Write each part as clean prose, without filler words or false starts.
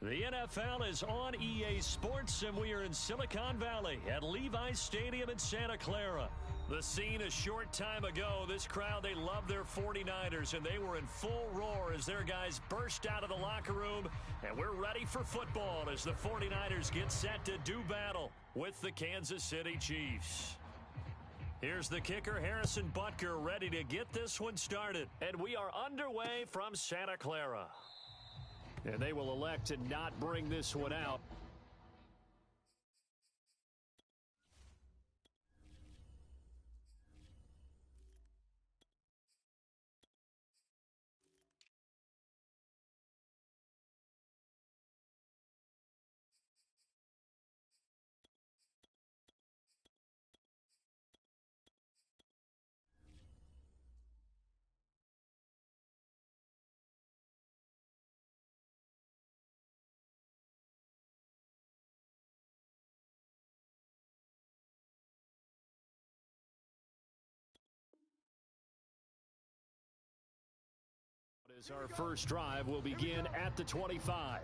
The NFL is on EA Sports, and we are in Silicon Valley at Levi's Stadium in Santa Clara. The scene a short time ago, this crowd, they love their 49ers, and they were in full roar as their guys burst out of the locker room, and we're ready for football as the 49ers get set to do battle with the Kansas City Chiefs. Here's the kicker, Harrison Butker, ready to get this one started, and we are underway from Santa Clara. And they will elect to not bring this one out. As our first drive will begin at the 25.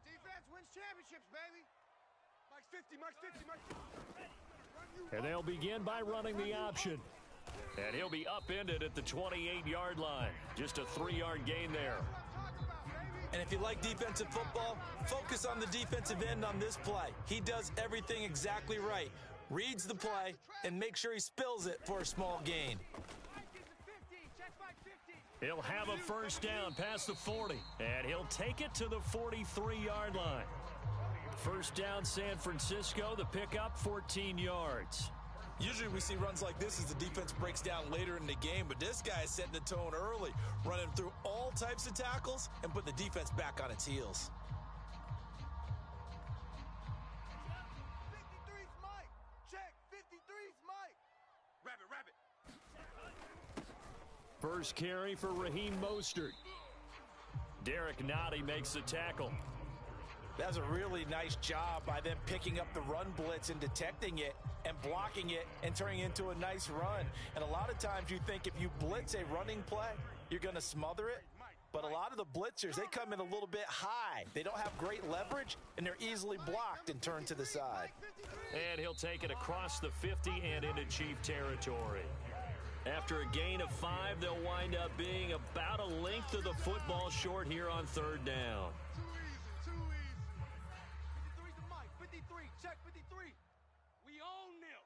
Defense wins championships, baby. Mike's 50, Mike's 50, Mike's 50. And they'll begin by running the option. And he'll be upended at the 28-yard line. Just a 3-yard gain there. And if you like defensive football, focus on the defensive end on this play. He does everything exactly right. Reads the play and makes sure he spills it for a small gain. He'll have a first down past the 40. And he'll take it to the 43-yard line. First down, San Francisco. The pickup, 14 yards. Usually we see runs like this as the defense breaks down later in the game, but this guy is setting the tone early, running through all types of tackles and putting the defense back on its heels. 53's Mike. Check. 53's Mike. Rabbit. First carry for Raheem Mostert. Derek Nottie makes the tackle. That's a really nice job by them picking up the run blitz and detecting it and blocking it and turning it into a nice run. And a lot of times you think if you blitz a running play, you're going to smother it. But a lot of the blitzers, they come in a little bit high. They don't have great leverage, and they're easily blocked and turned to the side. And he'll take it across the 50 and into Chief territory. After a gain of 5, they'll wind up being about a length of the football short here on third down. Too easy. 53's the Mike. 53. Check 53. We own them.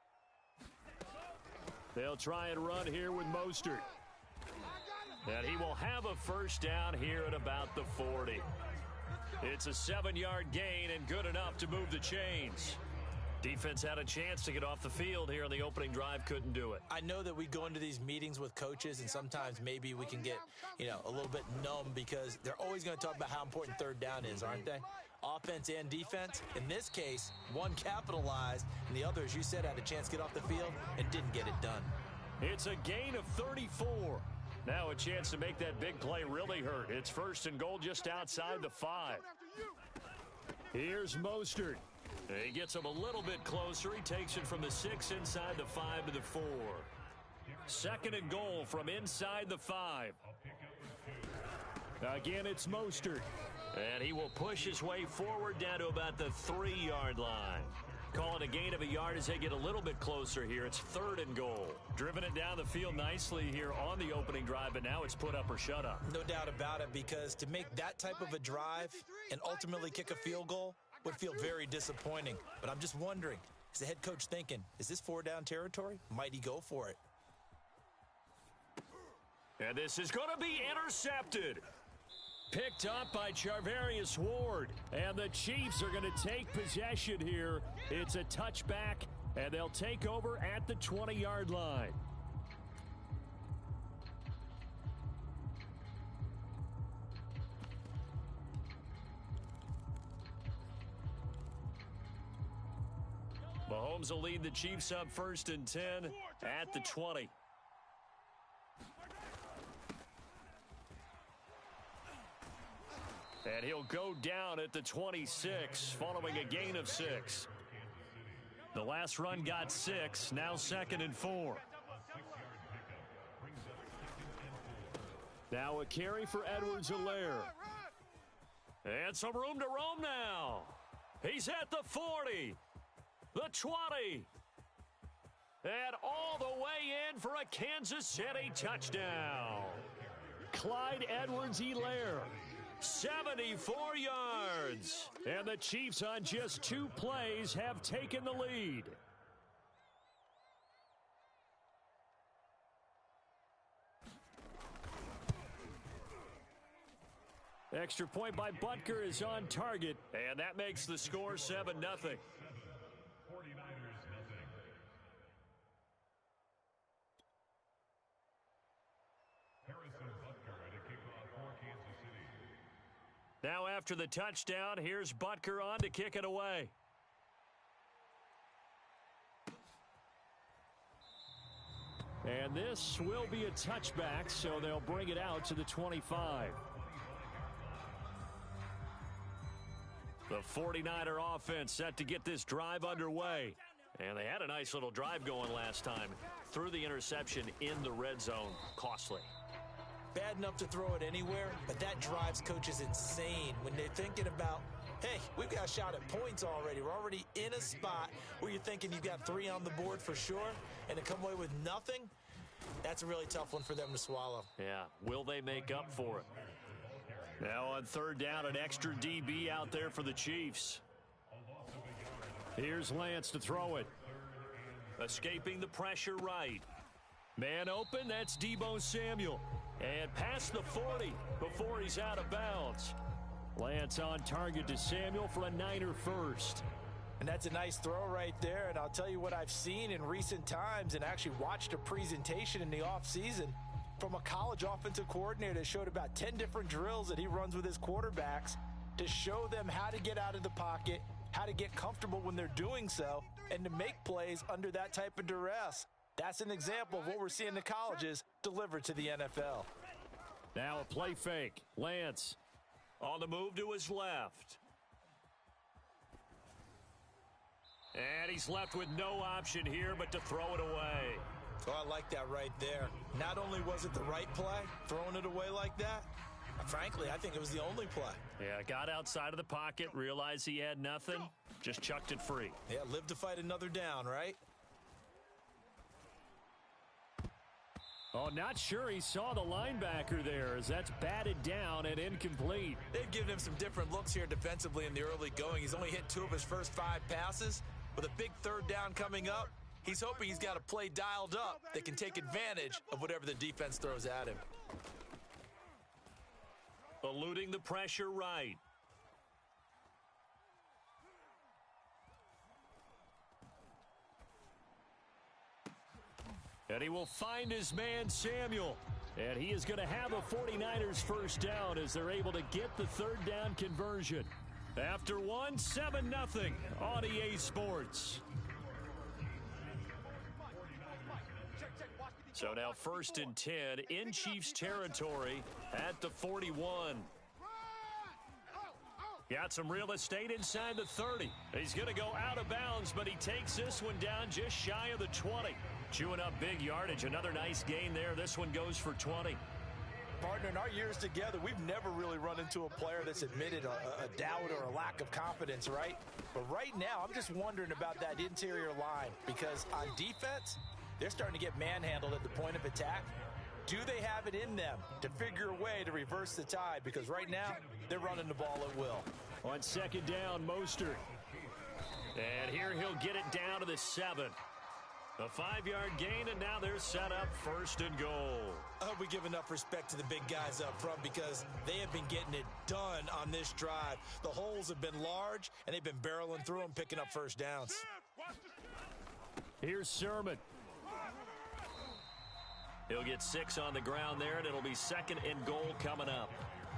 They'll try and run here with Mostert. And he will have a first down here at about the 40. It's a 7-yard gain and good enough to move the chains. Defense had a chance to get off the field here in the opening drive, couldn't do it. I know that we go into these meetings with coaches, and sometimes maybe we can get, a little bit numb because they're always going to talk about how important third down is, aren't they? Offense and defense. In this case, one capitalized, and the other, as you said, had a chance to get off the field and didn't get it done. It's a gain of 34. Now a chance to make that big play really hurt. It's first and goal just outside the 5. Here's Mostert. He gets him a little bit closer. He takes it from the 6 inside the 5 to the 4. Second and goal from inside the 5. Again, it's Mostert. And he will push his way forward down to about the 3-yard line. Call it a gain of a yard as they get a little bit closer here. It's third and goal. Driven it down the field nicely here on the opening drive, but now it's put up or shut up. No doubt about it, because to make that type of a drive and ultimately kick a field goal would feel very disappointing. But I'm just wondering, is the head coach thinking, is this 4-down territory? Might he go for it? And this is going to be intercepted. Picked up by Charvarius Ward. And the Chiefs are going to take possession here. It's a touchback, and they'll take over at the 20-yard line. Mahomes will lead the Chiefs up first and 10 at the 20. And he'll go down at the 26 following a gain of 6. The last run got 6, now 2nd and 4. Now a carry for Edwards-Helaire. And some room to roam now. He's at the 40, the 20, and all the way in for a Kansas City touchdown. Clyde Edwards-Helaire, 74 yards. And the Chiefs on just 2 plays have taken the lead. Extra point by Butker is on target, and that makes the score 7-0. Now after the touchdown, here's Butker on to kick it away. And this will be a touchback, so they'll bring it out to the 25. The 49er offense set to get this drive underway. And they had a nice little drive going last time. Threw the interception in the red zone. Costly. Bad enough to throw it anywhere, but that drives coaches insane when they're thinking about, hey, we've got a shot at points already. We're already in a spot where you're thinking you've got 3 on the board for sure, and to come away with nothing, that's a really tough one for them to swallow. Yeah, will they make up for it? Now on 3rd down, an extra DB out there for the Chiefs. Here's Lance to throw it. Escaping the pressure right. Man open, that's Deebo Samuel. And past the 40 before he's out of bounds. Lance on target to Samuel for a Niner first. And that's a nice throw right there. And I'll tell you what I've seen in recent times and actually watched a presentation in the offseason from a college offensive coordinator that showed about 10 different drills that he runs with his quarterbacks to show them how to get out of the pocket, how to get comfortable when they're doing so, and to make plays under that type of duress. That's an example of what we're seeing the colleges deliver to the NFL. Now a play fake. Lance on the move to his left. And he's left with no option here but to throw it away. Oh, I like that right there. Not only was it the right play, throwing it away like that, frankly, I think it was the only play. Yeah, got outside of the pocket, realized he had nothing, just chucked it free. Yeah, live to fight another down, right? Oh, not sure he saw the linebacker there as that's batted down and incomplete. They've given him some different looks here defensively in the early going. He's only hit 2 of his first 5 passes. With a big 3rd down coming up, he's hoping he's got a play dialed up that can take advantage of whatever the defense throws at him. Eluding the pressure right. And he will find his man, Samuel. And he is going to have a 49ers first down as they're able to get the 3rd down conversion. After 7-0 on EA Sports. So now 1st and 10 in Chiefs territory at the 41. Got some real estate inside the 30. He's going to go out of bounds, but he takes this one down just shy of the 20. Chewing up big yardage. Another nice gain there. This one goes for 20. Partner, in our years together, we've never really run into a player that's admitted a doubt or a lack of confidence, right? But right now, I'm just wondering about that interior line because on defense, they're starting to get manhandled at the point of attack. Do they have it in them to figure a way to reverse the tide? Because right now, they're running the ball at will. On 2nd down, Mostert. And here he'll get it down to the 7. A 5-yard gain, and now they're set up 1st and goal. I hope we give enough respect to the big guys up front because they have been getting it done on this drive. The holes have been large, and they've been barreling through them, picking up first downs. Here's Sermon. He'll get 6 on the ground there, and it'll be 2nd and goal coming up.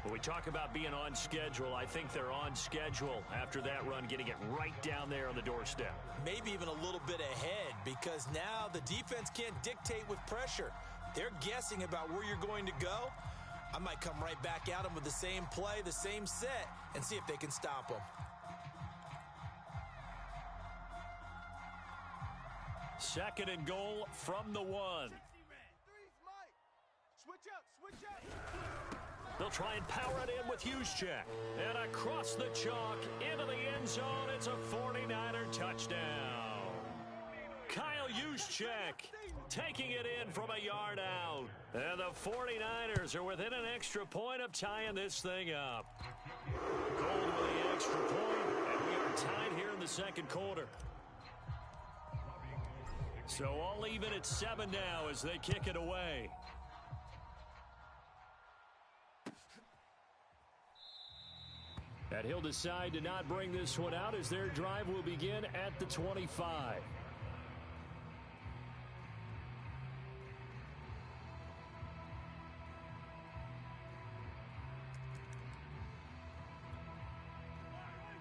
When we talk about being on schedule, I think they're on schedule after that run, getting it right down there on the doorstep. Maybe even a little bit ahead because now the defense can't dictate with pressure. They're guessing about where you're going to go, I might come right back at them with the same play, the same set, and see if they can stop them. Second and goal from the 1. Switch up. They'll try and power it in with Juszczyk. And across the chalk, into the end zone, it's a 49er touchdown. Kyle Juszczyk taking it in from a yard out. And the 49ers are within an extra point of tying this thing up. Gold with the extra point, and we are tied here in the second quarter. So all even at 7 now as they kick it away. And he'll decide to not bring this one out as their drive will begin at the 25.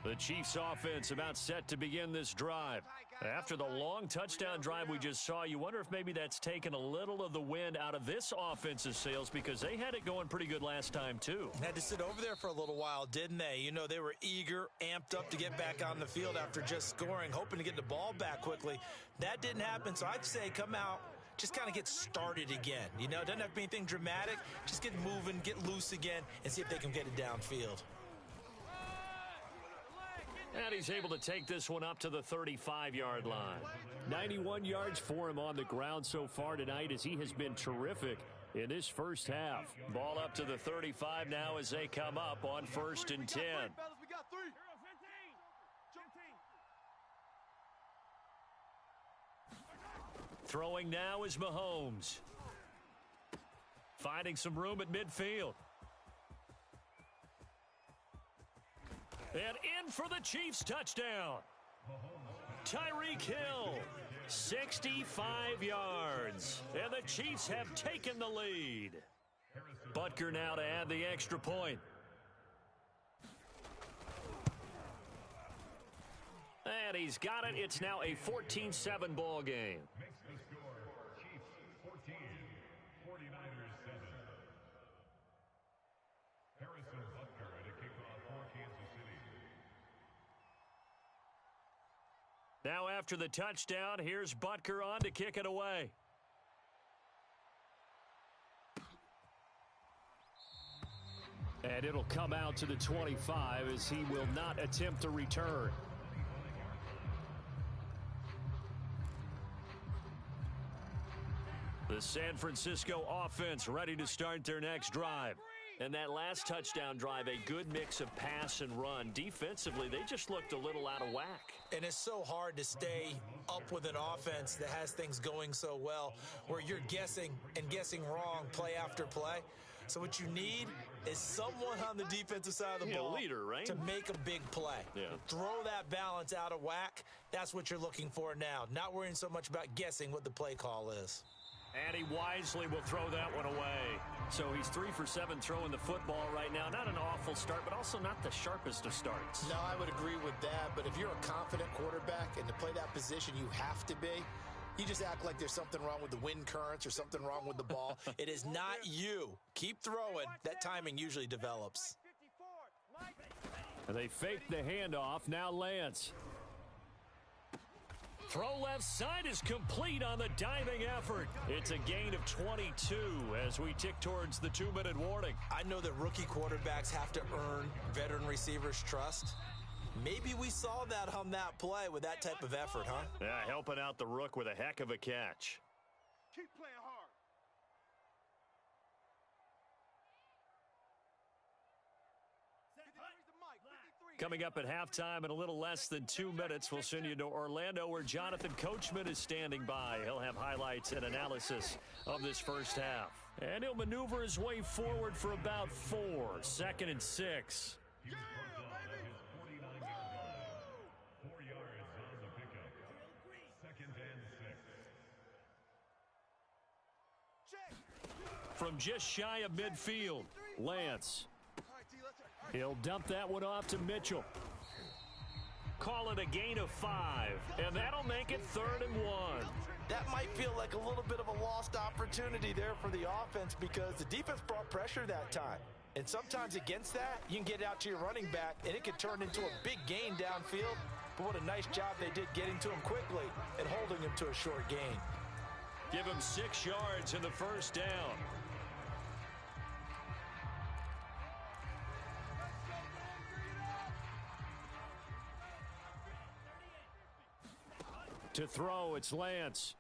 The Chiefs offense about set to begin this drive. After the long touchdown drive we just saw, you wonder if maybe that's taken a little of the wind out of this offense's sails because they had it going pretty good last time too. Had to sit over there for a little while, didn't they? You know, they were eager, amped up to get back on the field after just scoring, hoping to get the ball back quickly. That didn't happen, so I'd say come out, just kind of get started again. You know, it doesn't have to be anything dramatic. Just get moving, get loose again, and see if they can get it downfield. And he's able to take this one up to the 35-yard line. 91 yards for him on the ground so far tonight as he has been terrific in this first half. Ball up to the 35 now as they come up on 1st and 10. Throwing now is Mahomes. Finding some room at midfield. And in for the Chiefs touchdown. Tyreek Hill, 65 yards. And the Chiefs have taken the lead. Butker now to add the extra point. And he's got it. It's now a 14-7 ball game. Now after the touchdown, here's Butker on to kick it away. And it'll come out to the 25 as he will not attempt to return. The San Francisco offense ready to start their next drive. And that last touchdown drive, a good mix of pass and run. Defensively, they just looked a little out of whack. And it's so hard to stay up with an offense that has things going so well, where you're guessing and guessing wrong play after play. So what you need is someone on the defensive side of the ball leader, right? to make a big play. Yeah. Throw that balance out of whack. That's what you're looking for now. Not worrying so much about guessing what the play call is. And he wisely will throw that one away. So he's 3 for 7 throwing the football right now. Not an awful start, but also not the sharpest of starts. No, I would agree with that. But if you're a confident quarterback and to play that position you have to be, you just act like there's something wrong with the wind currents or something wrong with the ball. It is not you. Keep throwing. That timing usually develops. And they fake the handoff. Now Lance. Throw left side is complete on the diving effort. It's a gain of 22 as we tick towards the 2-minute warning. I know that rookie quarterbacks have to earn veteran receivers' trust. Maybe we saw that on that play with that type of effort, huh? Yeah, helping out the rook with a heck of a catch. Keep playing hard. Coming up at halftime in a little less than 2 minutes, we'll send you to Orlando where Jonathan Coachman is standing by. He'll have highlights and analysis of this first half. And he'll maneuver his way forward for about 4. 2nd and 6. Yeah, baby. From just shy of midfield, Lance. He'll dump that one off to Mitchell. Call it a gain of 5, and that'll make it 3rd and 1. That might feel like a little bit of a lost opportunity there for the offense because the defense brought pressure that time. And sometimes against that, you can get out to your running back, and it could turn into a big gain downfield. But what a nice job they did getting to him quickly and holding him to a short gain. Give him 6 yards in the first down. To throw, it's Lance.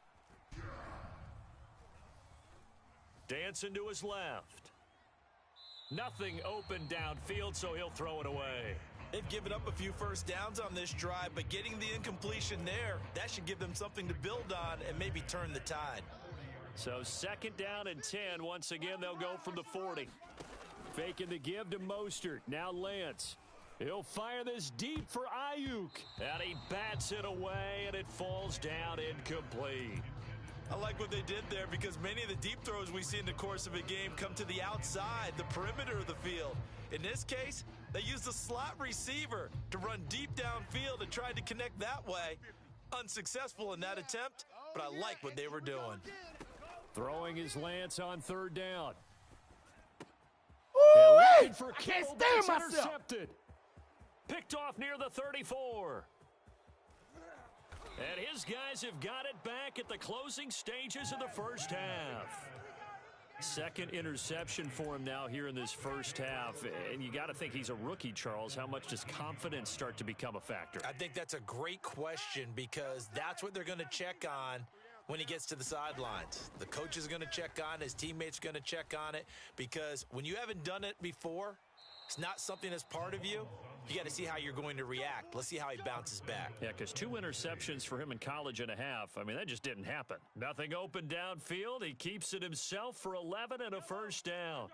Dancing to his left. Nothing open downfield, so he'll throw it away. They've given up a few first downs on this drive, but getting the incompletion there, that should give them something to build on and maybe turn the tide. So 2nd down and 10. Once again, they'll go from the 40. Faking the give to Mostert. Now Lance. He'll fire this deep for Ayuk. And he bats it away, and it falls down incomplete. I like what they did there because many of the deep throws we see in the course of a game come to the outside, the perimeter of the field. In this case, they used the slot receiver to run deep downfield and tried to connect that way. Unsuccessful in that attempt, but I like what they were doing. Throwing his Lance on 3rd down. Ooh, For I can't Kittle, stand it's myself. intercepted. Picked off near the 34. And his guys have got it back at the closing stages of the first half. 2nd interception for him now here in this first half. And you got to think he's a rookie, Charles. How much does confidence start to become a factor? I think that's a great question because that's what they're going to check on when he gets to the sidelines. The coach is going to check on, his teammates are going to check on it because when you haven't done it before, it's not something that's part of you. You got to see how you're going to react. Let's see how he bounces back. Yeah, because 2 interceptions for him in college and a half. I mean, that just didn't happen. Nothing open downfield. He keeps it himself for 11 and a first down.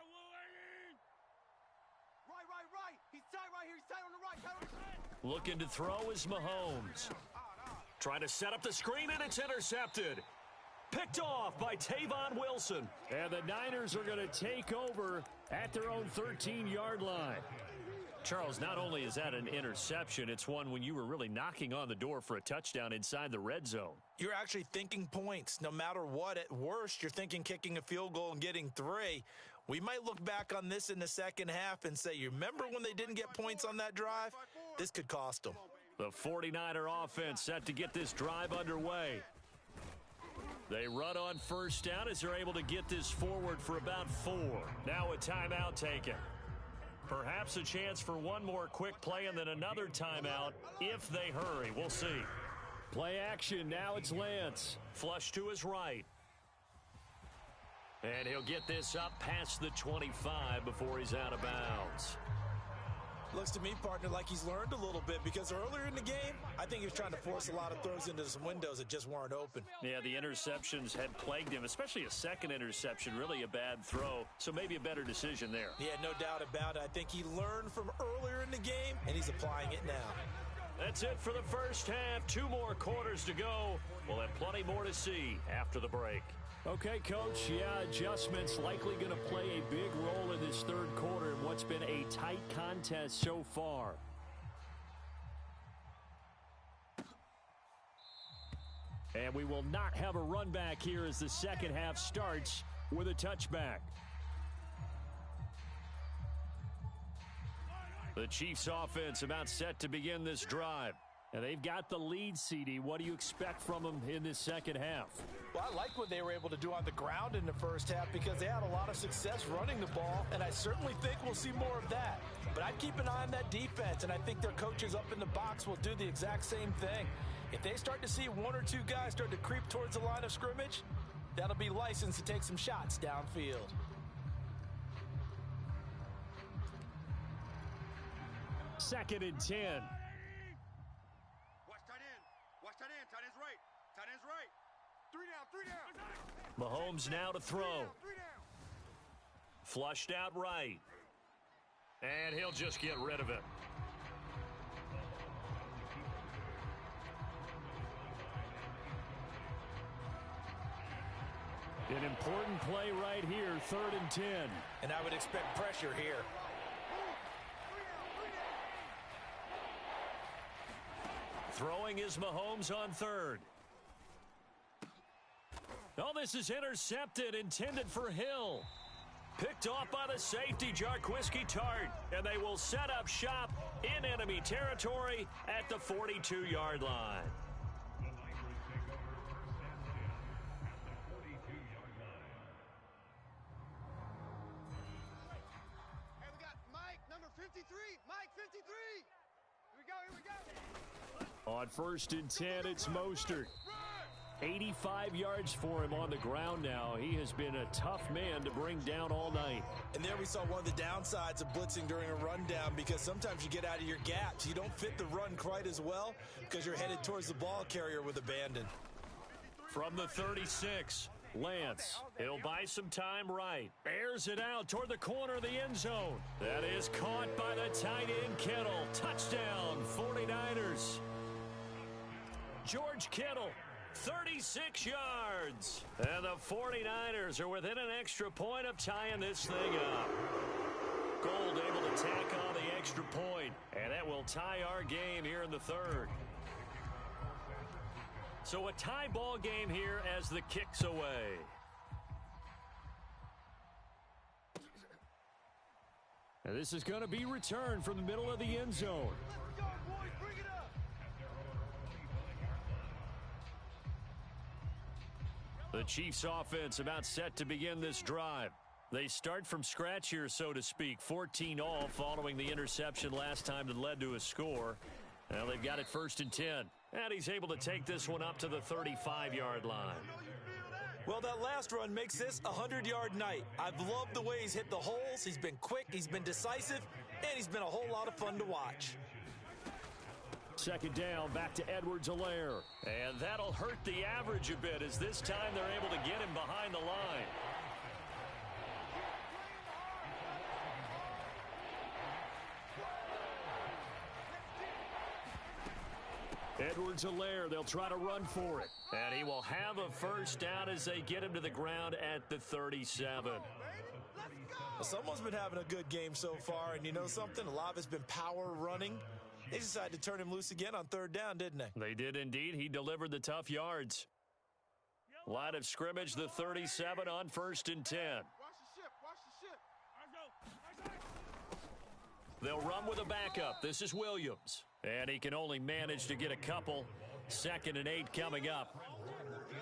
Right. He's tight right here. He's tight on the right. Looking to throw is Mahomes. Trying to set up the screen, and it's intercepted. Picked off by Tavon Wilson. And the Niners are going to take over at their own 13-yard line. Charles, not only is that an interception, it's one when you were really knocking on the door for a touchdown inside the red zone. You're actually thinking points. No matter what, at worst, you're thinking kicking a field goal and getting 3. We might look back on this in the second half and say, you remember when they didn't get points on that drive? This could cost them. The 49er offense set to get this drive underway. They run on first down as they're able to get this forward for about 4. Now a timeout taken. Perhaps a chance for one more quick play and then another timeout if they hurry. We'll see. Play action. Now it's Lance. Flush to his right. And he'll get this up past the 25 before he's out of bounds. Looks to me, partner, like he's learned a little bit because earlier in the game, I think he was trying to force a lot of throws into some windows that just weren't open. Yeah, the interceptions had plagued him, especially a 2nd interception, really a bad throw. So maybe a better decision there. Yeah, no doubt about it. I think he learned from earlier in the game, and he's applying it now. That's it for the first half. 2 more quarters to go. We'll have plenty more to see after the break. Okay, Coach, yeah, adjustments likely going to play a big role in this 3rd quarter in what's been a tight contest so far. And we will not have a run back here as the second half starts with a touchback. The Chiefs offense about set to begin this drive. And they've got the lead, CD. What do you expect from them in this second half? Well, I like what they were able to do on the ground in the first half because they had a lot of success running the ball, and I certainly think we'll see more of that. But I'd keep an eye on that defense, and I think their coaches up in the box will do the exact same thing. If they start to see 1 or 2 guys start to creep towards the line of scrimmage, that'll be license to take some shots downfield. Second and 10. Watch tight end. Tight end's right. Tight end's right. 3 down. Mahomes now to throw. 3 down. Flushed out right. And he'll just get rid of it. An important play right here, 3rd and 10. And I would expect pressure here. Throwing is Mahomes on 3rd. Oh, this is intercepted, intended for Hill. Picked off by the safety, Jarquiski Tart. And they will set up shop in enemy territory at the 42-yard line. Hey, we got Mike, number 53. Mike, 53. Here we go. On 1st and 10, it's Mostert. 85 yards for him on the ground now. He has been a tough man to bring down all night. And there we saw one of the downsides of blitzing during a rundown, because sometimes you get out of your gaps. You don't fit the run quite as well because you're headed towards the ball carrier with abandon. From the 36, Lance. He'll buy some time right. Airs it out toward the corner of the end zone. That is caught by the tight end Kittle. Touchdown, 49ers. George Kittle. 36 yards. And the 49ers are within an extra point of tying this thing up. Gold able to tack on the extra point, and that will tie our game here in the third. So a tie ball game here as the kick's away. And this is going to be returned from the middle of the end zone. Let's go, boys. Bring it up. The Chiefs offense about set to begin this drive. They start from scratch here, so to speak. 14 all following the interception last time that led to a score. Now they've got it 1st and 10. And he's able to take this one up to the 35-yard line. Well, that last run makes this a 100-yard night. I've loved the way he's hit the holes. He's been quick, he's been decisive, and he's been a whole lot of fun to watch. 2nd down, back to Edwards-Helaire. And that'll hurt the average a bit, as this time they're able to get him behind the line. Edwards-Helaire, they'll try to run for it. And he will have a 1st down as they get him to the ground at the 37. Well, someone's been having a good game so far, and you know something? A lot of it's been power running. They decided to turn him loose again on 3rd down, didn't they? They did indeed. He delivered the tough yards. Line of scrimmage, the 37 on 1st and 10. Watch the ship. Watch the ship. They'll run with a backup. This is Williams. And he can only manage to get a couple. 2nd and 8 coming up.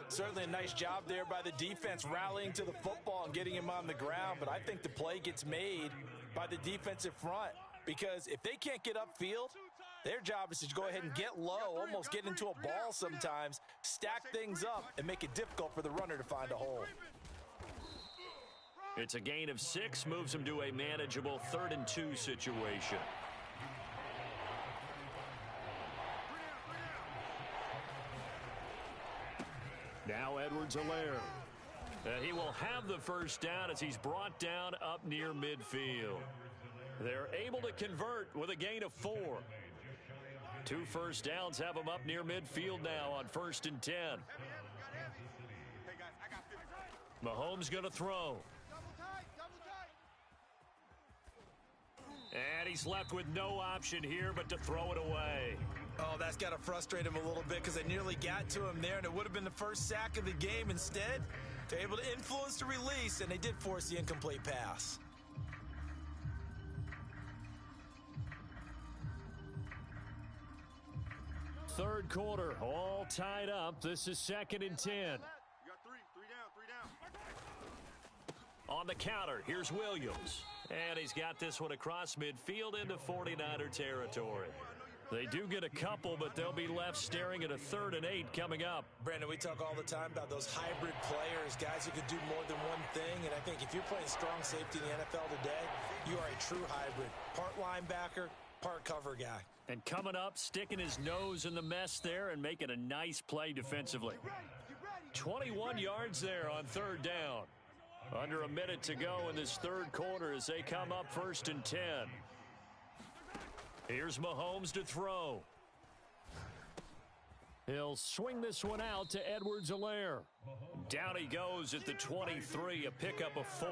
Certainly a nice job there by the defense rallying to the football and getting him on the ground, but I think the play gets made by the defensive front, because if they can't get upfield, their job is to go ahead and get low, almost get into a ball sometimes, stack things up, and make it difficult for the runner to find a hole. It's a gain of 6, moves him to a manageable 3rd and 2 situation. Now Edwards-Helaire. He will have the 1st down as he's brought down up near midfield. They're able to convert with a gain of 4. 2 1st downs have them up near midfield now on 1st and 10. Hey, guys, I got 50. Mahomes going to throw. Double tight. And he's left with no option here but to throw it away. Oh, that's got to frustrate him a little bit, because they nearly got to him there, and it would have been the first sack of the game. Instead, they're able to influence the release, and they did force the incomplete pass. Third quarter, all tied up. This is 2nd and 10. You got 3 down. On the counter, here's Williams. And he's got this one across midfield into 49er territory. They do get a couple, but they'll be left staring at a 3rd and 8 coming up. Brandon, we talk all the time about those hybrid players, guys who can do more than one thing. And I think if you're playing strong safety in the NFL today, you are a true hybrid. Part linebacker, part cover guy. And coming up, sticking his nose in the mess there and making a nice play defensively. 21 yards there on 3rd down. Under a minute to go in this 3rd quarter as they come up 1st and 10. Here's Mahomes to throw. He'll swing this one out to Edwards-Helaire. Down he goes at the 23, a pickup of 4.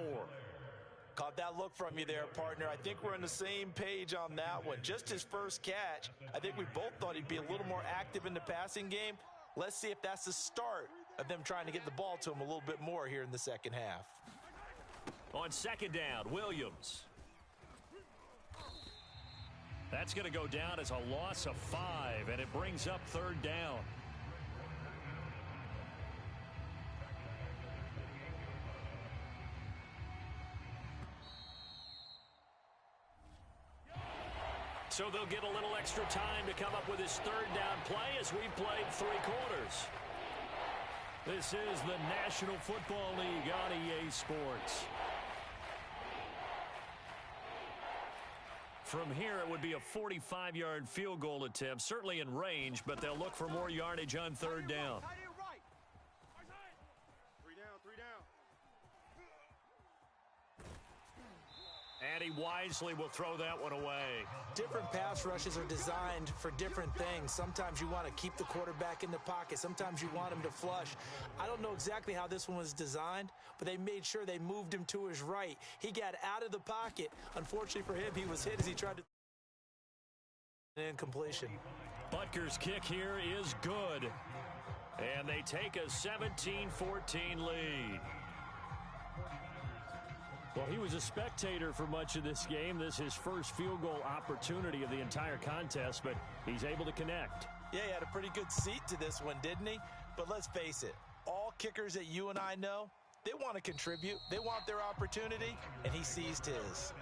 Caught that look from you there, partner. I think we're on the same page on that one. Just his first catch. I think we both thought he'd be a little more active in the passing game. Let's see if that's the start of them trying to get the ball to him a little bit more here in the second half. On second down, Williams. That's going to go down as a loss of 5, and it brings up third down. So they'll get a little extra time to come up with his third down play as we've played 3 quarters. This is the National Football League on EA Sports. From here, it would be a 45-yard field goal attempt, certainly in range, but they'll look for more yardage on third down. 3 down, 3 down. And he wisely will throw that one away. Different pass rushes are designed for different things. Sometimes you want to keep the quarterback in the pocket. Sometimes you want him to flush. I don't know exactly how this one was designed, but they made sure they moved him to his right. He got out of the pocket. Unfortunately for him, he was hit as he tried to incompletion. Butker's kick here is good. And they take a 17-14 lead. Well, he was a spectator for much of this game. This is his first field goal opportunity of the entire contest, but he's able to connect. Yeah, he had a pretty good seat to this one, didn't he? But let's face it, all kickers that you and I know, they want to contribute. They want their opportunity, and he seized his.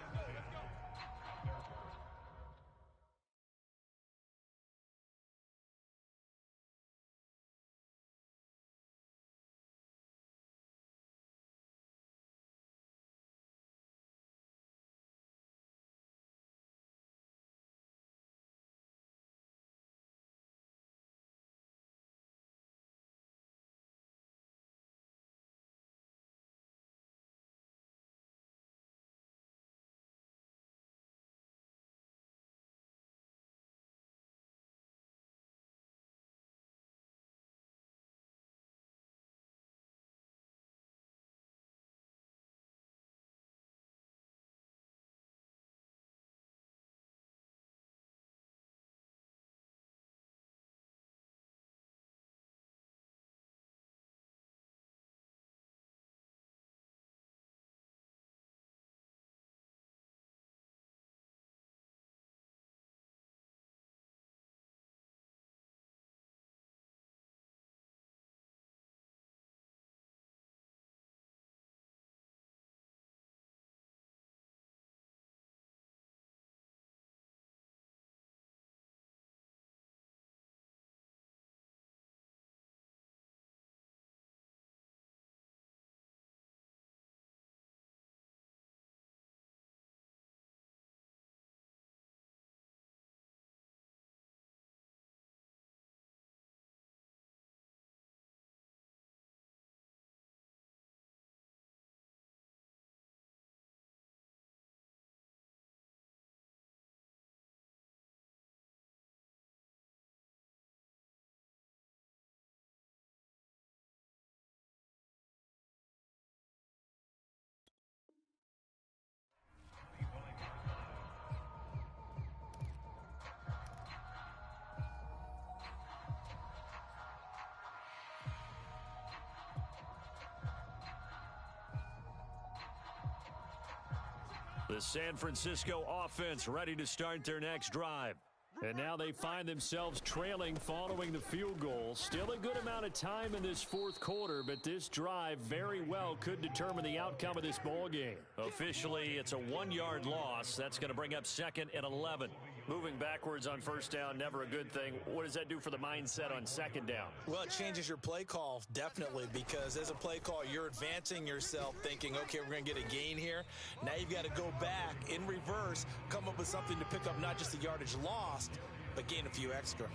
The San Francisco offense ready to start their next drive. And now they find themselves trailing following the field goal. Still a good amount of time in this fourth quarter, but this drive very well could determine the outcome of this ball game. Officially, it's a 1-yard loss. That's going to bring up 2nd and 11. Moving backwards on first down, never a good thing. What does that do for the mindset on second down? Well, it changes your play call, definitely, because as a play call, you're advancing yourself thinking, okay, we're going to get a gain here. Now you've got to go back in reverse, come up with something to pick up not just the yardage lost, but gain a few extra.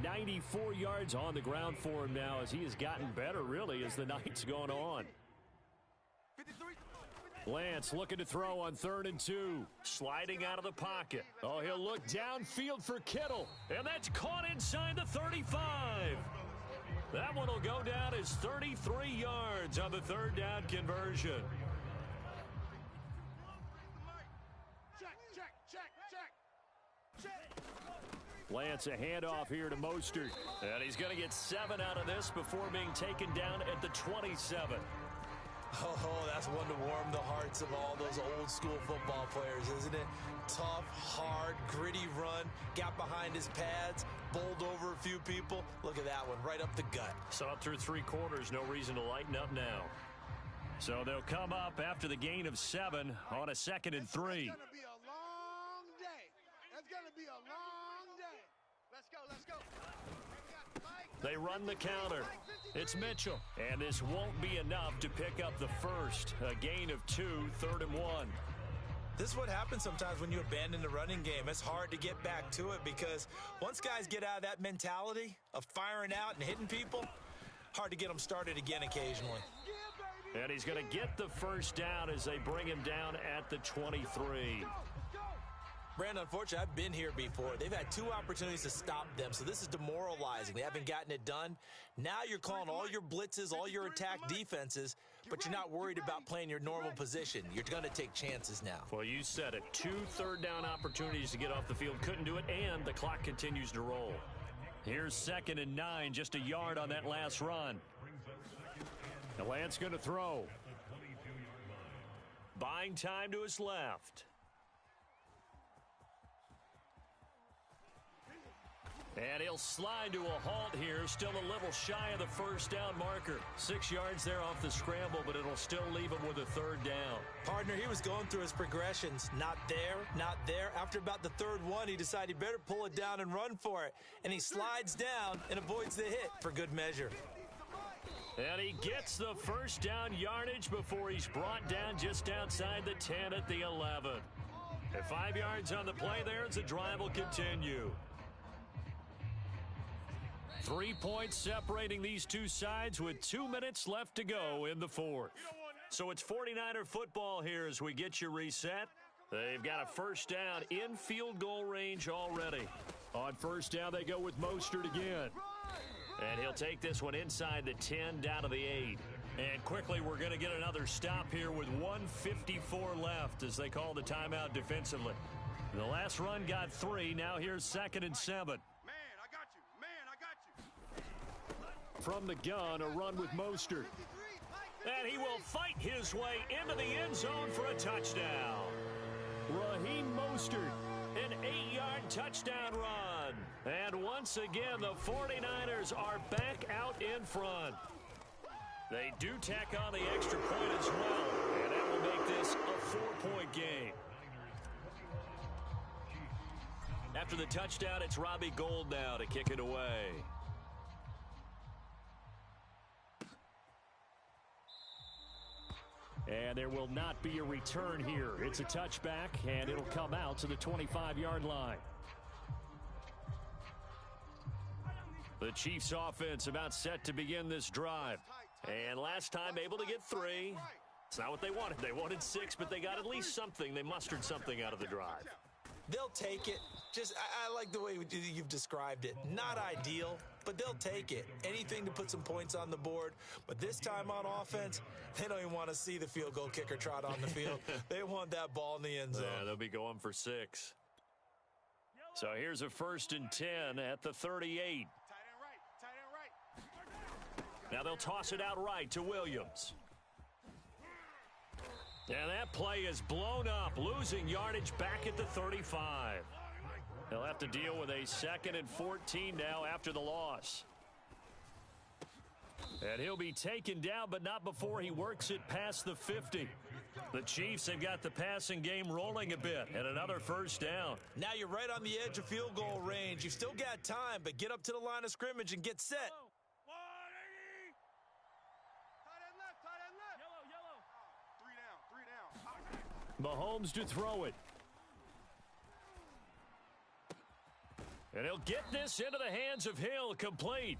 94 yards on the ground for him now as he has gotten better, really, as the night's gone on. Lance looking to throw on 3rd and 2. Sliding out of the pocket. Oh, he'll look downfield for Kittle. And that's caught inside the 35. That one will go down as 33 yards on the 3rd down conversion. Lance, a handoff here to Mostert. And he's going to get 7 out of this before being taken down at the 27. Oh, that's one to warm the hearts of all those old school football players, isn't it? Tough, hard, gritty run, got behind his pads, bowled over a few people. Look at that one, right up the gut. So up through 3 quarters, no reason to lighten up now. So they'll come up after the gain of 7 on a 2nd and 3. It's going to be a long day. It's going to be a long day. Let's go, let's go. They run the counter. It's Mitchell. And this won't be enough to pick up the first. A gain of 2, 3rd and 1. This is what happens sometimes when you abandon the running game. It's hard to get back to it because once guys get out of that mentality of firing out and hitting people, hard to get them started again occasionally. And he's going to get the first down as they bring him down at the 23. Brandon, unfortunately, I've been here before. They've had 2 opportunities to stop them, so this is demoralizing. They haven't gotten it done. Now you're calling all your blitzes, all your attack defenses, but you're not worried about playing your normal position. You're going to take chances now. Well, you said it. 2 third-down opportunities to get off the field. Couldn't do it, and the clock continues to roll. Here's 2nd and 9, just a yard on that last run. Now Lance going to throw. Buying time to his left. And he'll slide to a halt here. Still a little shy of the first down marker. 6 yards there off the scramble, but it'll still leave him with a 3rd down. Partner, he was going through his progressions. Not there, not there. After about the 3rd one, he decided he better pull it down and run for it. And he slides down and avoids the hit for good measure. And he gets the first down yardage before he's brought down just outside the 10 at the 11. At 5 yards on the play there as the drive will continue. 3 points separating these two sides with 2 minutes left to go in the 4th. So it's 49er football here as we get you reset. They've got a first down in field goal range already. On first down, they go with Mostert again. And he'll take this one inside the 10 down to the 8. And quickly, we're going to get another stop here with 1:54 left as they call the timeout defensively. The last run got 3. Now here's 2nd and 7. From the gun, a run with Mostert. And he will fight his way into the end zone for a touchdown. Raheem Mostert, an 8-yard touchdown run. And once again, the 49ers are back out in front. They do tack on the extra point as well, and that will make this a 4-point game. After the touchdown, it's Robbie Gould now to kick it away. And there will not be a return here. It's a touchback, and it'll come out to the 25-yard line. The Chiefs offense about set to begin this drive. And last time able to get 3. It's not what they wanted. They wanted 6, but they got at least something. They mustered something out of the drive. They'll take it. I like the way you've described it. Not ideal, but they'll take it. Anything to put some points on the board. But this time on offense, they don't even want to see the field goal kicker trot on the field. They want that ball in the end zone. Yeah, they'll be going for 6. So here's a 1st and 10 at the 38. Now they'll toss it out right to Williams. And that play is blown up, losing yardage back at the 35. They'll have to deal with a 2nd and 14 now after the loss. And he'll be taken down, but not before he works it past the 50. The Chiefs have got the passing game rolling a bit, and another first down. Now you're right on the edge of field goal range. You've still got time, but get up to the line of scrimmage and get set. Mahomes to throw it. And he'll get this into the hands of Hill, complete.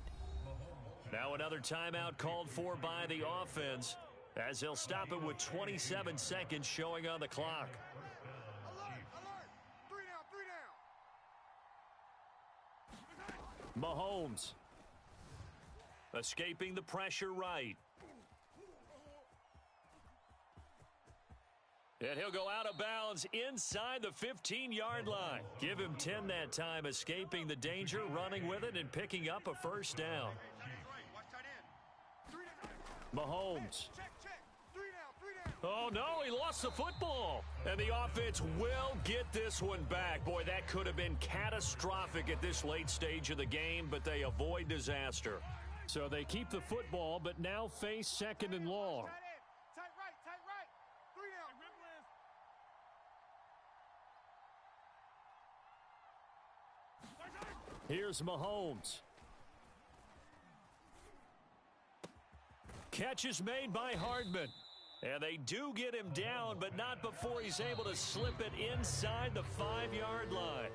Now another timeout called for by the offense as they'll stop it with 27 seconds showing on the clock. Mahomes escaping the pressure right. And he'll go out of bounds inside the 15-yard line. Give him 10 that time, escaping the danger, running with it, and picking up a first down. Mahomes. Oh, no, he lost the football. And the offense will get this one back. Boy, that could have been catastrophic at this late stage of the game, but they avoid disaster. So they keep the football, but now face second and long. Tight right. 3 down. Here's Mahomes. Catch is made by Hardman. And they do get him down, but not before he's able to slip it inside the 5-yard line.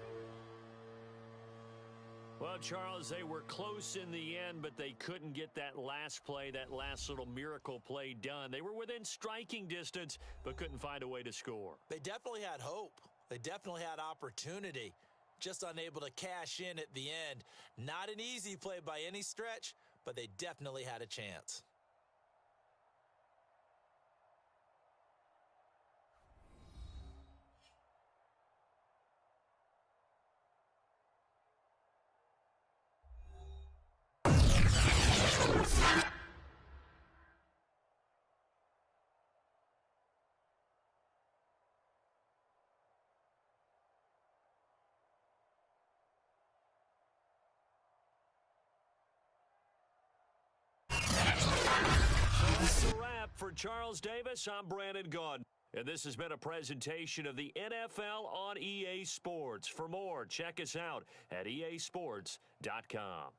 Well, Charles, they were close in the end, but they couldn't get that last play, that last little miracle play done. They were within striking distance, but couldn't find a way to score. They definitely had hope. They definitely had opportunity. Just unable to cash in at the end. Not an easy play by any stretch, but they definitely had a chance. For Charles Davis, I'm Brandon Gaudin. And this has been a presentation of the NFL on EA Sports. For more, check us out at easports.com.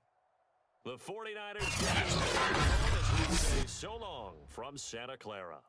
The 49ers as we say so long from Santa Clara.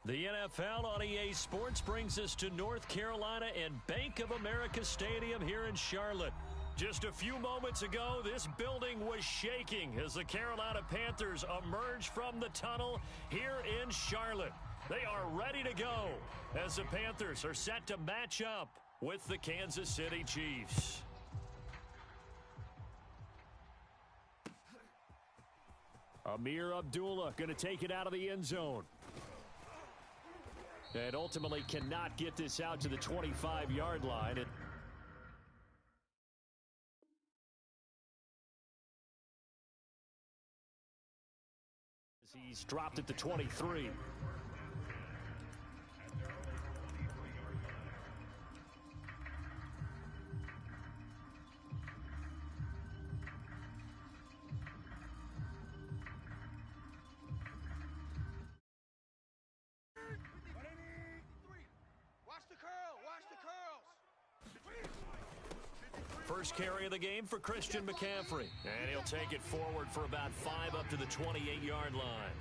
The NFL on EA Sports brings us to North Carolina and Bank of America Stadium here in Charlotte. Just a few moments ago, this building was shaking as the Carolina Panthers emerged from the tunnel here in Charlotte. They are ready to go as the Panthers are set to match up with the Kansas City Chiefs. Amir Abdullah going to take it out of the end zone. And ultimately cannot get this out to the 25-yard line. He's dropped at the 23. First carry of the game for Christian McCaffrey. And he'll take it forward for about 5 up to the 28-yard line.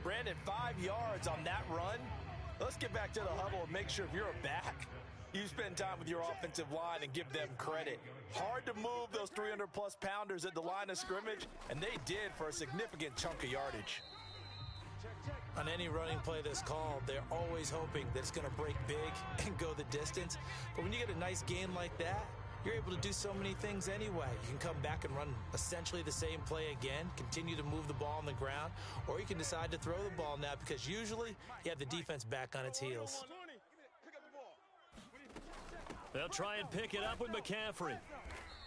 Brandon, 5 yards on that run. Let's get back to the huddle and make sure if you're a back, you spend time with your offensive line and give them credit. Hard to move those 300-plus pounders at the line of scrimmage, and they did for a significant chunk of yardage. On any running play that's called, they're always hoping that it's going to break big and go the distance. But when you get a nice gain like that, you're able to do so many things anyway. You can come back and run essentially the same play again, continue to move the ball on the ground, or you can decide to throw the ball now because usually you have the defense back on its heels. They'll try and pick it up with McCaffrey.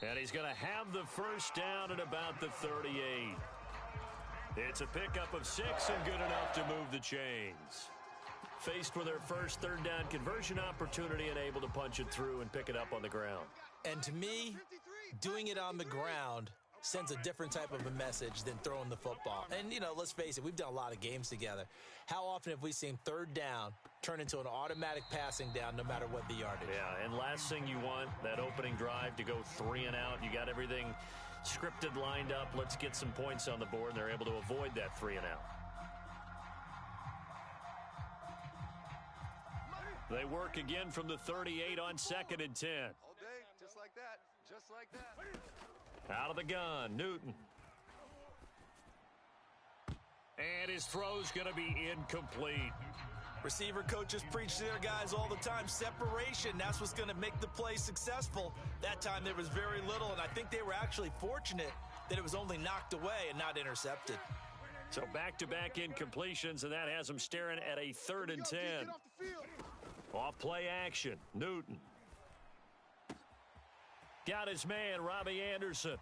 And he's going to have the first down at about the 38. It's a pickup of 6 and good enough to move the chains. Faced with their first third down conversion opportunity and able to punch it through and pick it up on the ground. And to me, doing it on the ground sends a different type of a message than throwing the football. And, you know, let's face it, we've done a lot of games together. How often have we seen third down turn into an automatic passing down no matter what the yardage? Yeah, and last thing you want, that opening drive to go 3 and out. You got everything scripted, lined up. Let's get some points on the board, and they're able to avoid that 3 and out. They work again from the 38 on 2nd and 10. All day, just like that, just like that. Out of the gun, Newton. And his throw's going to be incomplete. Receiver coaches preach to their guys all the time. Separation, that's what's going to make the play successful. That time there was very little, and I think they were actually fortunate that it was only knocked away and not intercepted. So back-to-back incompletions, and that has them staring at a 3rd and 10. Off play action, Newton. Got his man, Robbie Anderson.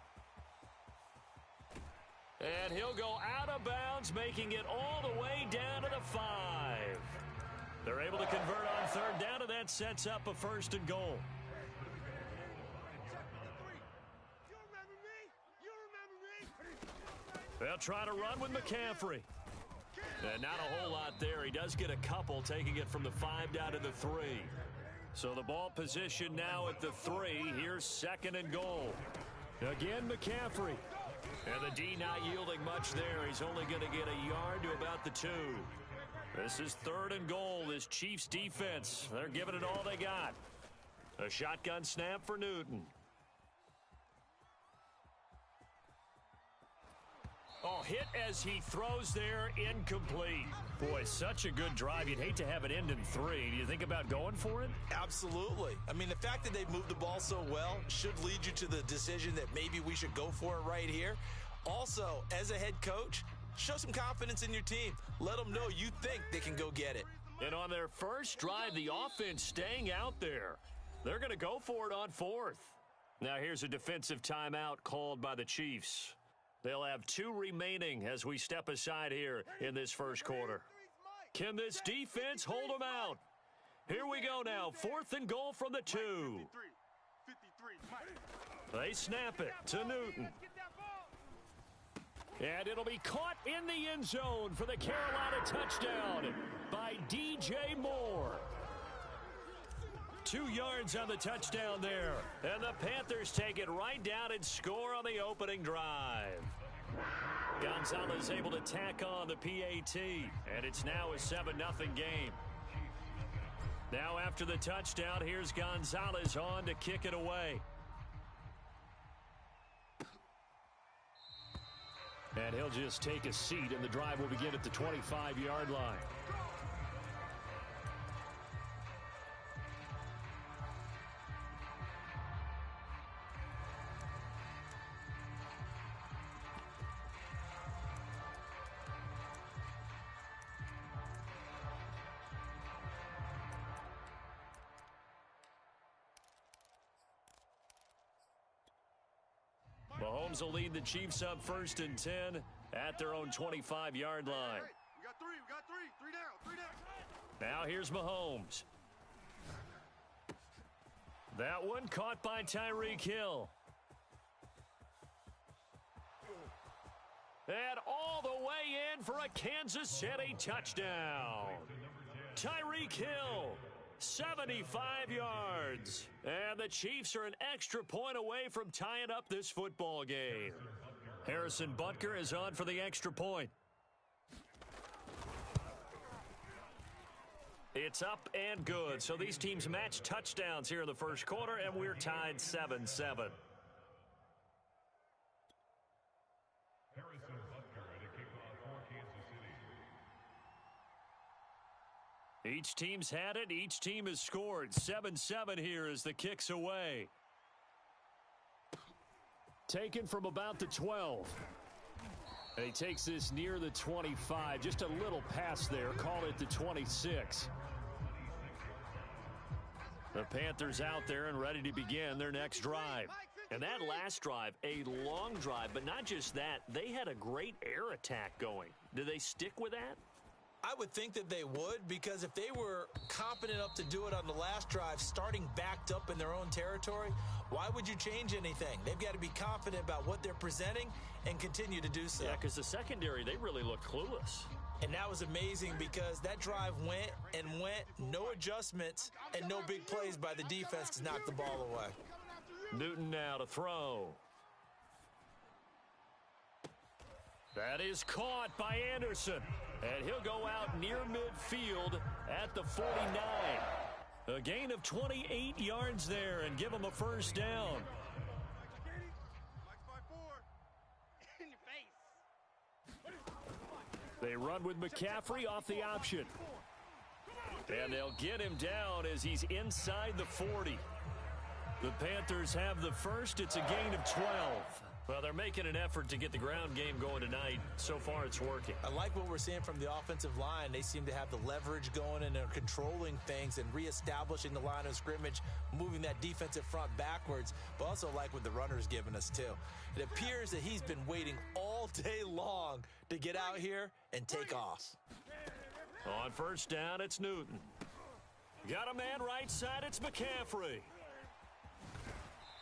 And he'll go out of bounds, making it all the way down to the 5. They're able to convert on 3rd down, and that sets up a 1st and goal. They'll try to run with McCaffrey. And not a whole lot there. He does get a couple, taking it from the 5 down to the 3. So the ball position now at the 3. Here's 2nd and goal. Again, McCaffrey. And the D not yielding much there. He's only going to get a yard to about the 2. This is 3rd and goal. This Chiefs defense, they're giving it all they got. A shotgun snap for Newton. Oh, hit as he throws there, incomplete. Boy, such a good drive. You'd hate to have it end in 3. Do you think about going for it? Absolutely. I mean, the fact that they've moved the ball so well should lead you to the decision that maybe we should go for it right here. Also, as a head coach, show some confidence in your team. Let them know you think they can go get it. And on their first drive, the offense staying out there. They're going to go for it on 4th. Now here's a defensive timeout called by the Chiefs. They'll have 2 remaining as we step aside here in this first quarter. Can this defense hold them out? Here we go now. 4th and goal from the 2. They snap it to Newton. And it'll be caught in the end zone for the Carolina touchdown by DJ Moore. 2 yards on the touchdown there. And the Panthers take it right down and score on the opening drive. Gonzalez able to tack on the PAT. And it's now a 7-0 game. Now after the touchdown, here's Gonzalez on to kick it away. And he'll just take a seat, and the drive will begin at the 25-yard line. Mahomes will lead the Chiefs up 1st and 10 at their own 25-yard line. Hey, we got three. Three down. Now here's Mahomes. That one caught by Tyreek Hill. And all the way in for a Kansas City touchdown. Tyreek Hill, 75 yards. And the Chiefs are an extra point away from tying up this football game. Harrison Butker is on for the extra point. It's up and good. So these teams match touchdowns here in the first quarter, and we're tied 7-7. Each team's had it. Each team has scored. 7-7 here as the kick's away. Taken from about the 12. And he takes this near the 25. Just a little pass there. Call it the 26. The Panthers out there and ready to begin their next drive. And that last drive, a long drive, but not just that. They had a great air attack going. Do they stick with that? I would think that they would, because if they were competent enough to do it on the last drive, starting backed up in their own territory, why would you change anything? They've got to be confident about what they're presenting and continue to do so. Yeah, because the secondary, they really looked clueless. And that was amazing because that drive went, no adjustments, and no big plays by the defense to knock the ball away. Newton now to throw. That is caught by Anderson. And he'll go out near midfield at the 49. A gain of 28 yards there and give him a first down. They run with McCaffrey off the option. And they'll get him down as he's inside the 40. The Panthers have the first. It's a gain of 12. Well, they're making an effort to get the ground game going tonight. So far, it's working. I like what we're seeing from the offensive line. They seem to have the leverage going, and they're controlling things and reestablishing the line of scrimmage, moving that defensive front backwards, but also like what the runner's giving us, too. It appears that he's been waiting all day long to get out here and take off. On first down, it's Newton. Got a man right side, it's McCaffrey.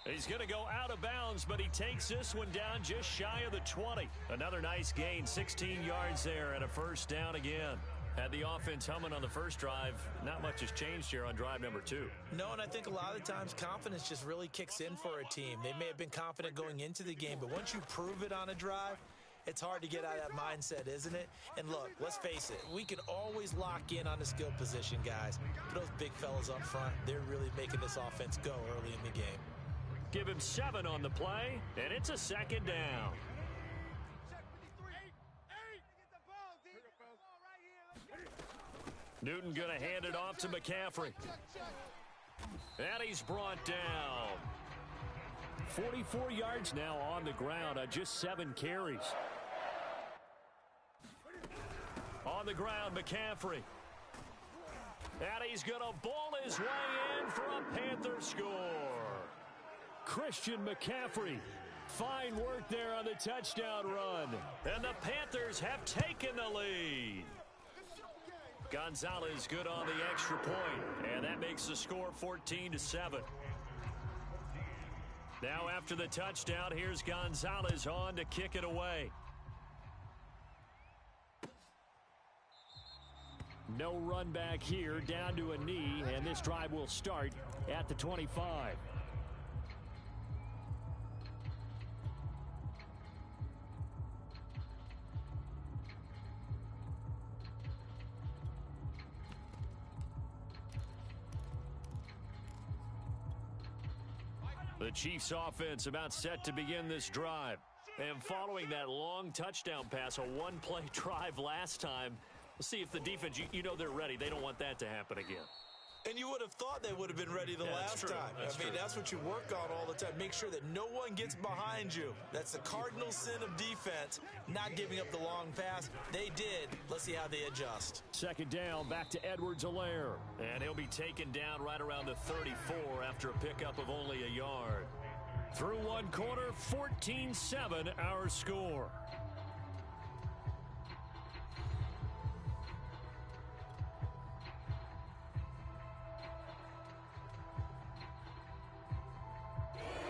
He's going to go out of bounds, but he takes this one down just shy of the 20. Another nice gain, 16 yards there, and a first down again. Had the offense humming on the first drive. Not much has changed here on drive number 2. No, and I think a lot of times confidence just really kicks in for a team. They may have been confident going into the game, but once you prove it on a drive, it's hard to get out of that mindset, isn't it? And look, let's face it, we can always lock in on the skill position, guys. But those big fellas up front, they're really making this offense go early in the game. Give him 7 on the play, and it's a second down. Newton going to hand it off to McCaffrey. And he's brought down. 44 yards now on the ground on just 7 carries. On the ground, McCaffrey. And he's going to ball his way in for a Panther score. Christian McCaffrey. Fine work there on the touchdown run. And the Panthers have taken the lead. Gonzalez good on the extra point. And that makes the score 14-7. Now after the touchdown, here's Gonzalez on to kick it away. No run back here, down to a knee, and this drive will start at the 25. The Chiefs offense about set to begin this drive. And following that long touchdown pass, a one-play drive last time, we'll see if the defense, you know they're ready. They don't want that to happen again. And you would have thought they would have been ready the last time. That's what you work on all the time. Make sure that no one gets behind you. That's the cardinal sin of defense, not giving up the long pass. They did. Let's see how they adjust. Second down, back to Edwards-Helaire. And he'll be taken down right around the 34 after a pickup of only a yard. Through one quarter, 14-7 our score.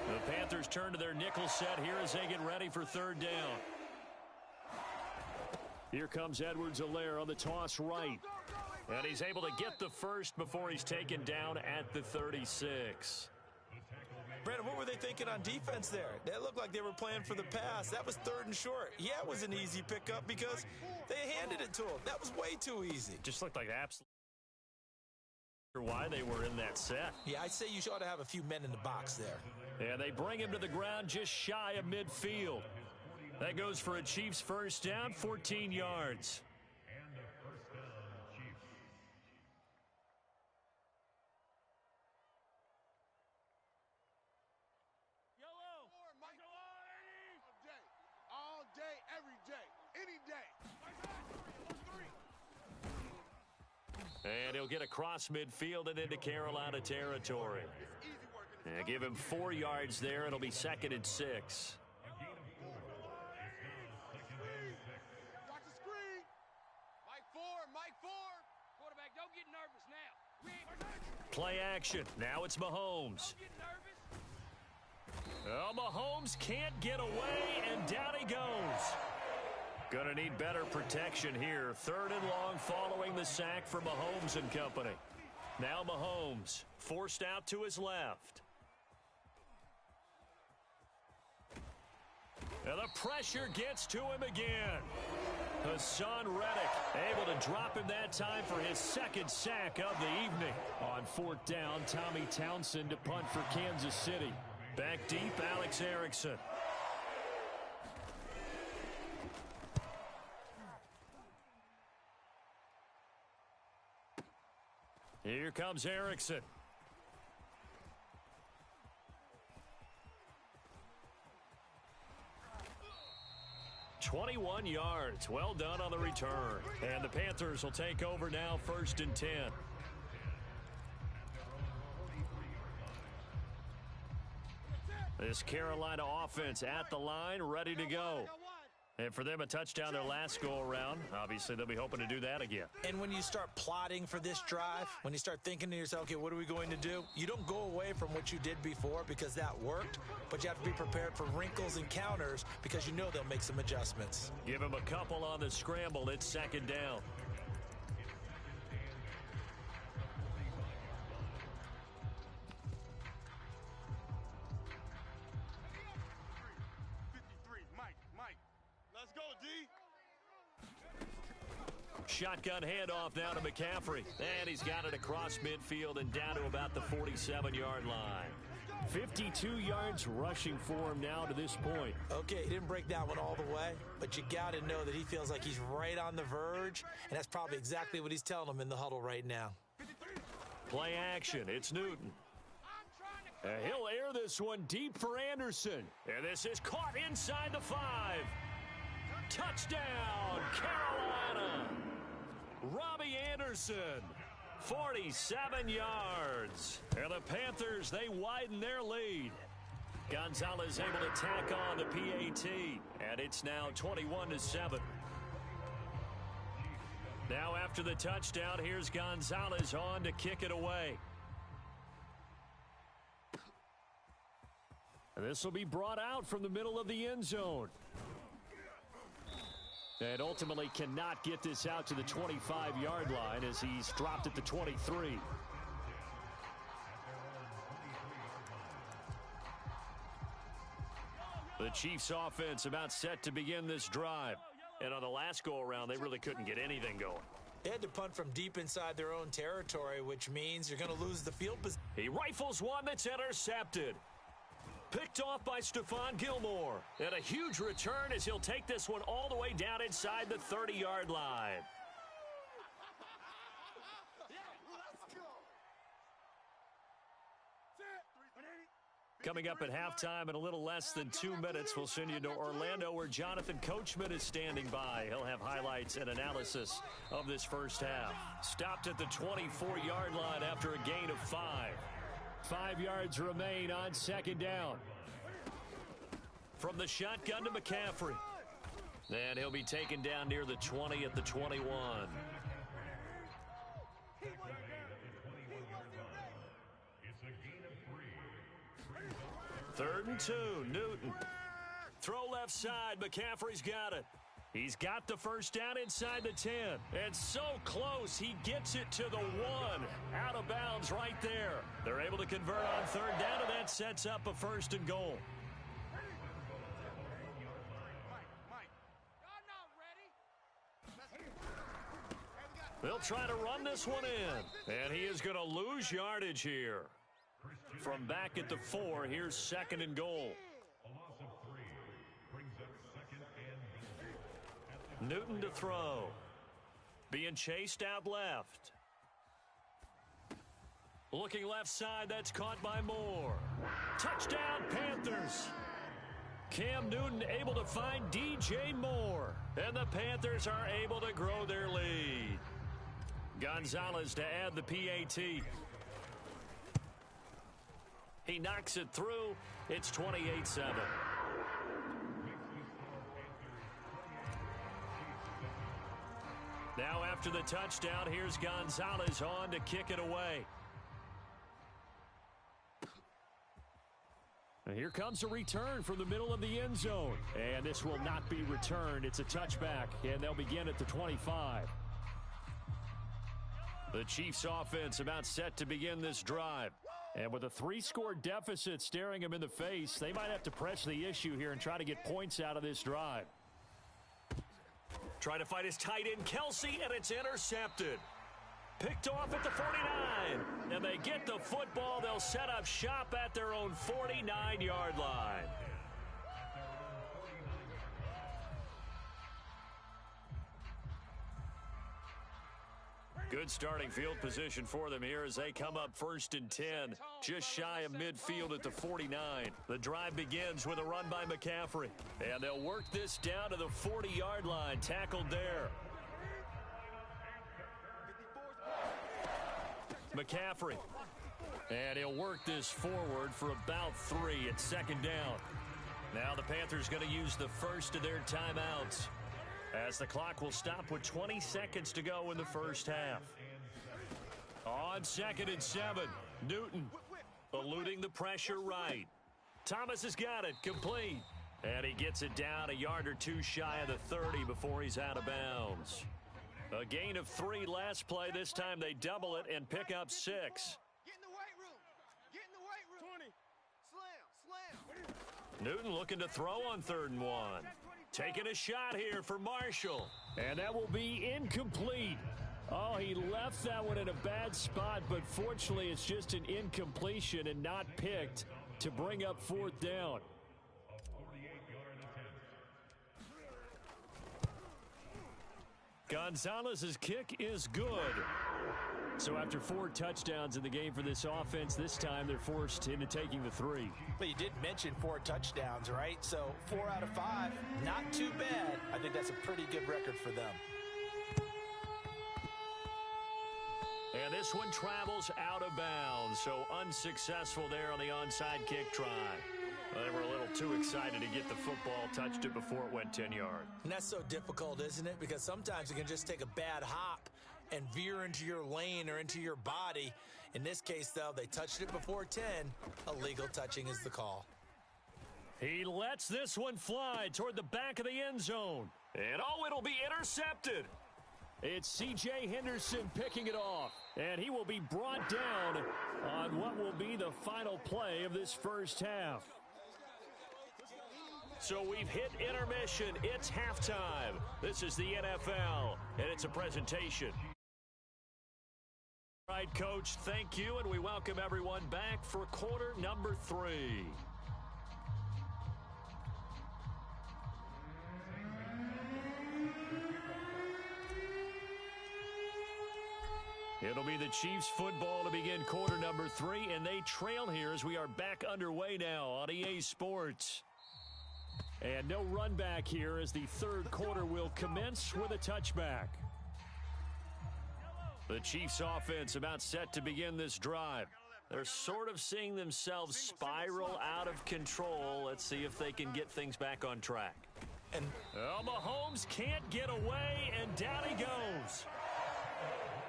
The Panthers turn to their nickel set here as they get ready for third down. Here comes Edwards-Helaire on the toss right. And he's able to get the first before he's taken down at the 36. Brandon, what were they thinking on defense there? That looked like they were playing for the pass. That was third and short. Yeah, it was an easy pickup because they handed it to him. That was way too easy. Just looked like absolutely why they were in that set. Yeah, I'd say you ought to have a few men in the box there. And they bring him to the ground just shy of midfield. That goes for a Chiefs first down, 14 yards. All day, every day, any day. And he'll get across midfield and into Carolina territory. And give him 4 yards there. It'll be 2nd and 6. Watch the screen. Mike 4. Quarterback, don't get nervous now. Play action. Now it's Mahomes. Don't get nervous. Oh, Mahomes can't get away, and down he goes. Gonna need better protection here. 3rd and long following the sack for Mahomes and company. Now Mahomes forced out to his left. And the pressure gets to him again. Hassan Reddick able to drop him that time for his 2nd sack of the evening. On 4th down, Tommy Townsend to punt for Kansas City. Back deep, Alex Erickson. Here comes Erickson. "21 yards. Well done on the return. And the Panthers will take over now, 1st and 10. This Carolina offense at the line, ready to go. And for them, a touchdown their last go-around. Obviously, they'll be hoping to do that again. And when you start plotting for this drive, when you start thinking to yourself, okay, what are we going to do? You don't go away from what you did before because that worked, but you have to be prepared for wrinkles and counters because you know they'll make some adjustments. Give him a couple on the scramble. It's 2nd down. Shotgun handoff now to McCaffrey. And he's got it across midfield and down to about the 47-yard line. 52 yards rushing for him now to this point. Okay, he didn't break that one all the way, but you got to know that he feels like he's right on the verge, and that's probably exactly what he's telling them in the huddle right now. Play action. It's Newton. He'll air this one deep for Anderson. And this is caught inside the 5. Touchdown, Carolina. Robbie Anderson, 47 yards. And the Panthers, they widen their lead. Gonzalez able to tack on the PAT. And it's now 21-7. Now after the touchdown, here's Gonzalez on to kick it away. And this will be brought out from the middle of the end zone. And ultimately cannot get this out to the 25-yard line as he's dropped at the 23. The Chiefs offense about set to begin this drive. And on the last go-around, they really couldn't get anything going. They had to punt from deep inside their own territory, which means you're going to lose the field position. He rifles one that's intercepted. Picked off by Stephon Gilmore. And a huge return as he'll take this one all the way down inside the 30-yard line. Coming up at halftime in a little less than 2 minutes, we'll send you to Orlando where Jonathan Coachman is standing by. He'll have highlights and analysis of this first half. Stopped at the 24-yard line after a gain of 5. 5 yards remain on 2nd down. From the shotgun to McCaffrey. And he'll be taken down near the 20 at the 21. Third and 2, Newton. Throw left side, McCaffrey's got it. He's got the first down inside the 10. And so close, he gets it to the 1. Out of bounds right there. They're able to convert on third down, and that sets up a first and goal. They'll try to run this one in. And he is going to lose yardage here. From back at the 4, here's second and goal. Newton to throw. Being chased out left. Looking left side, that's caught by Moore. Touchdown, Panthers. Cam Newton able to find DJ Moore. And the Panthers are able to grow their lead. Gonzalez to add the PAT. He knocks it through. It's 28-7. Now after the touchdown, here's Gonzalez on to kick it away. And here comes a return from the middle of the end zone. And this will not be returned. It's a touchback, and they'll begin at the 25. The Chiefs offense about set to begin this drive. And with a 3-score deficit staring them in the face, they might have to press the issue here and try to get points out of this drive. Trying to fight his tight end, Kelsey, and it's intercepted. Picked off at the 49. And they get the football. They'll set up shop at their own 49-yard line. Good starting field position for them here as they come up 1st and 10, just shy of midfield at the 49. The drive begins with a run by McCaffrey, and they'll work this down to the 40-yard line, tackled there. McCaffrey, and he'll work this forward for about 3 at second down. Now the Panthers going to use the first of their timeouts, as the clock will stop with 20 seconds to go in the first half. On 2nd and 7, Newton eluding the pressure right. Thomas has got it, complete. And he gets it down a yard or 2 shy of the 30 before he's out of bounds. A gain of 3 last play. This time they double it and pick up 6. Get in the weight room. Get in the weight room. 20. Slam. Newton looking to throw on 3rd and 1. Taking a shot here for Marshall. And that will be incomplete. Oh, he left that one in a bad spot, but fortunately it's just an incompletion and not picked to bring up 4th down. Gonzalez's kick is good. So after 4 touchdowns in the game for this offense, this time they're forced into taking the 3. But you did mention 4 touchdowns, right? So 4 out of 5, not too bad. I think that's a pretty good record for them. And this one travels out of bounds, so unsuccessful there on the onside kick try. Well, they were a little too excited to get the football, touched it before it went 10 yards. And that's so difficult, isn't it? Because sometimes it can just take a bad hop and veer into your lane or into your body. In this case, though, they touched it before 10. Illegal touching is the call. He lets this one fly toward the back of the end zone. And, oh, it'll be intercepted. It's C.J. Henderson picking it off. And he will be brought down on what will be the final play of this first half. So we've hit intermission. It's halftime. This is the NFL, and it's a presentation. All right, Coach, thank you, and we welcome everyone back for quarter number 3. It'll be the Chiefs football to begin quarter number 3, and they trail here as we are back underway now on EA Sports. And no run back here as the 3rd quarter will commence with a touchback. The Chiefs offense about set to begin this drive. They're sort of seeing themselves spiral out of control. Let's see if they can get things back on track. And Mahomes can't get away, and down he goes.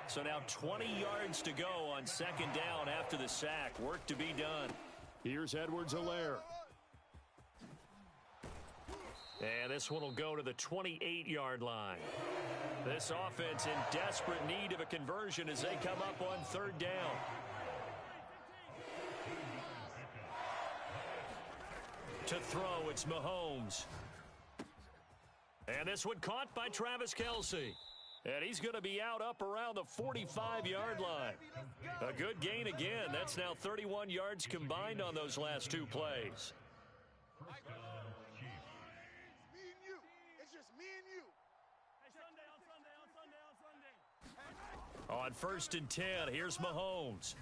So now 20 yards to go on second down after the sack. Work to be done. Here's Edwards-Helaire. And this one will go to the 28-yard line. This offense in desperate need of a conversion as they come up on third down. To throw, it's Mahomes. And this one caught by Travis Kelce. And he's going to be out up around the 45-yard line. A good gain again. That's now 31 yards combined on those last two plays. On first and 10, here's Mahomes.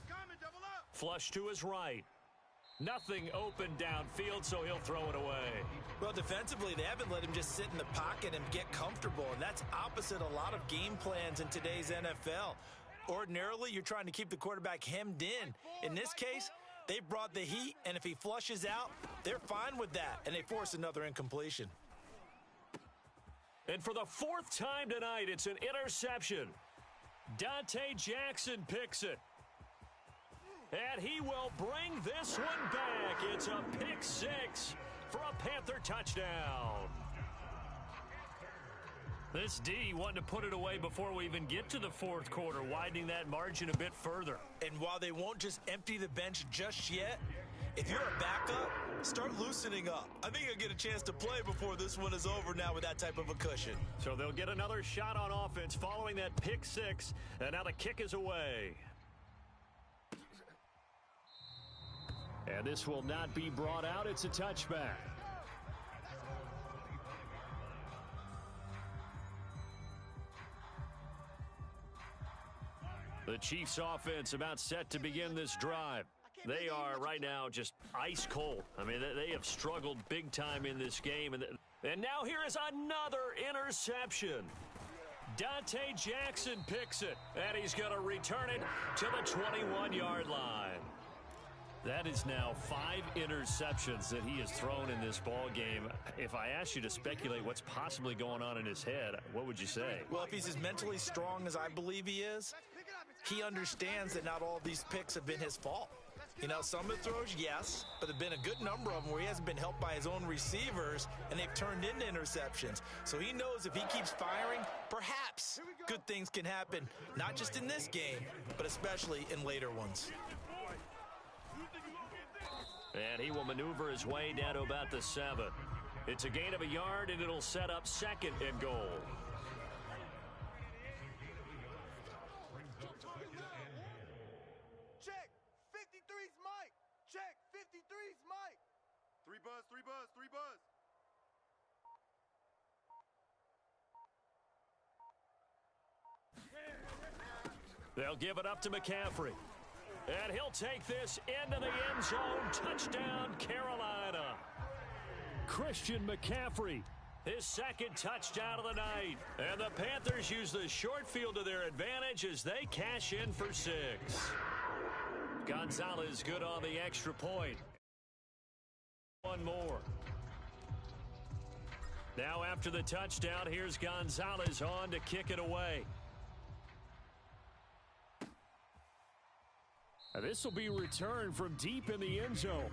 Flush to his right. Nothing open downfield, so he'll throw it away. Well, defensively, they haven't let him just sit in the pocket and get comfortable, and that's opposite a lot of game plans in today's NFL. Ordinarily, you're trying to keep the quarterback hemmed in. In this case, they brought the heat, and if he flushes out, they're fine with that, and they force another incompletion. And for the fourth time tonight, it's an interception. Dante Jackson picks it. And he will bring this one back. It's a pick six for a Panther touchdown. This D wanted to put it away before we even get to the fourth quarter, widening that margin a bit further. And while they won't just empty the bench just yet, if you're a backup, start loosening up. I think you'll get a chance to play before this one is over now with that type of a cushion. So they'll get another shot on offense following that pick six, and now the kick is away. And this will not be brought out. It's a touchback. The Chiefs offense about set to begin this drive. They are right now just ice cold. I mean, they have struggled big time in this game. And now here is another interception. Dante Jackson picks it, and he's going to return it to the 21-yard line. That is now 5 interceptions that he has thrown in this ball game. If I asked you to speculate what's possibly going on in his head, what would you say? Well, if he's as mentally strong as I believe he is, he understands that not all these picks have been his fault. You know, some of the throws, yes, but there have been a good number of them where he hasn't been helped by his own receivers, and they've turned into interceptions. So he knows if he keeps firing, perhaps good things can happen, not just in this game, but especially in later ones. And he will maneuver his way down to about the 7. It's a gain of a yard, and it'll set up second and goal. Check. 53's Mike. Check. 53's Mike. 3 buzz, 3 buzz, 3 buzz. They'll give it up to McCaffrey. And he'll take this into the end zone. Touchdown, Carolina. Christian McCaffrey, his second touchdown of the night. And the Panthers use the short field to their advantage as they cash in for 6. Gonzalez good on the extra point. One more. Now after the touchdown, here's Gonzalez on to kick it away. This will be returned from deep in the end zone.